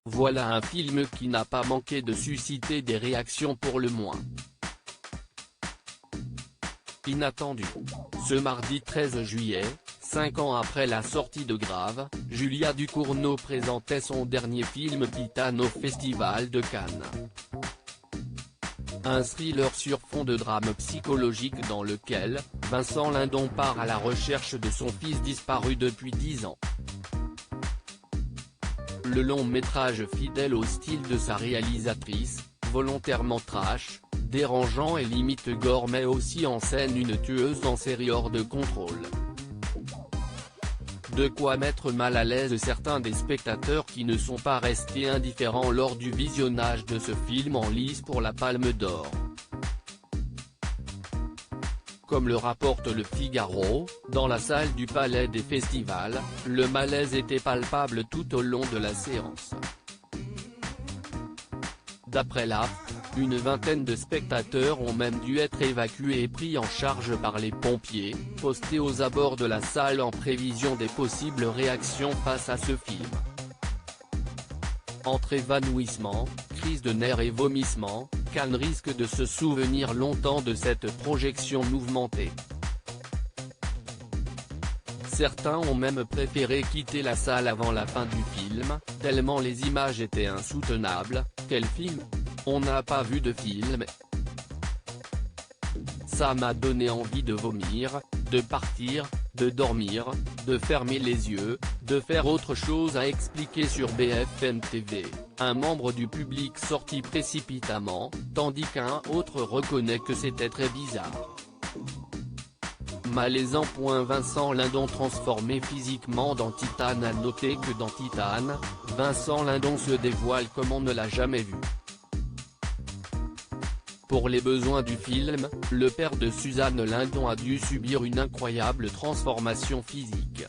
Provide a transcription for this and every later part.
Voilà un film qui n'a pas manqué de susciter des réactions pour le moins inattendues. Ce mardi 13 juillet, 5 ans après la sortie de Grave, Julia Ducournau présentait son dernier film Titane au Festival de Cannes. Un thriller sur fond de drame psychologique dans lequel Vincent Lindon part à la recherche de son fils disparu depuis 10 ans. Le long métrage fidèle au style de sa réalisatrice, volontairement trash, dérangeant et limite gore met aussi en scène une tueuse en série hors de contrôle. De quoi mettre mal à l'aise certains des spectateurs qui ne sont pas restés indifférents lors du visionnage de ce film en lice pour la Palme d'Or. Comme le rapporte Le Figaro, dans la salle du Palais des Festivals, le malaise était palpable tout au long de la séance. D'après l'AFP, une vingtaine de spectateurs ont même dû être évacués et pris en charge par les pompiers, postés aux abords de la salle en prévision des possibles réactions face à ce film. Entre évanouissement, crise de nerfs et vomissements, Cannes risque de se souvenir longtemps de cette projection mouvementée. Certains ont même préféré quitter la salle avant la fin du film, tellement les images étaient insoutenables. Quel film ? On n'a pas vu de film. Ça m'a donné envie de vomir, de partir, de dormir, de fermer les yeux, de faire autre chose, a expliqué sur BFM TV, un membre du public sorti précipitamment, tandis qu'un autre reconnaît que c'était très bizarre. Malaisant. Vincent Lindon transformé physiquement dans Titane. A noter que dans Titane, Vincent Lindon se dévoile comme on ne l'a jamais vu. Pour les besoins du film, le père de Suzanne Lindon a dû subir une incroyable transformation physique.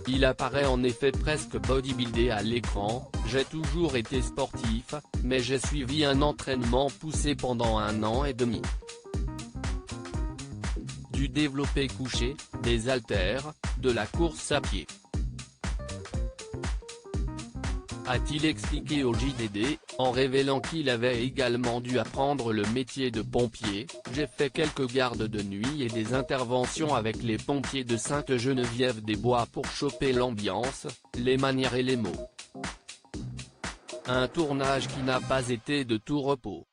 Il apparaît en effet presque bodybuildé à l'écran. J'ai toujours été sportif, mais j'ai suivi un entraînement poussé pendant 1 an et demi. Du développé couché, des haltères, de la course à pied. A-t-il expliqué au JDD, en révélant qu'il avait également dû apprendre le métier de pompier. J'ai fait quelques gardes de nuit et des interventions avec les pompiers de Sainte-Geneviève-des-Bois pour choper l'ambiance, les manières et les mots. Un tournage qui n'a pas été de tout repos.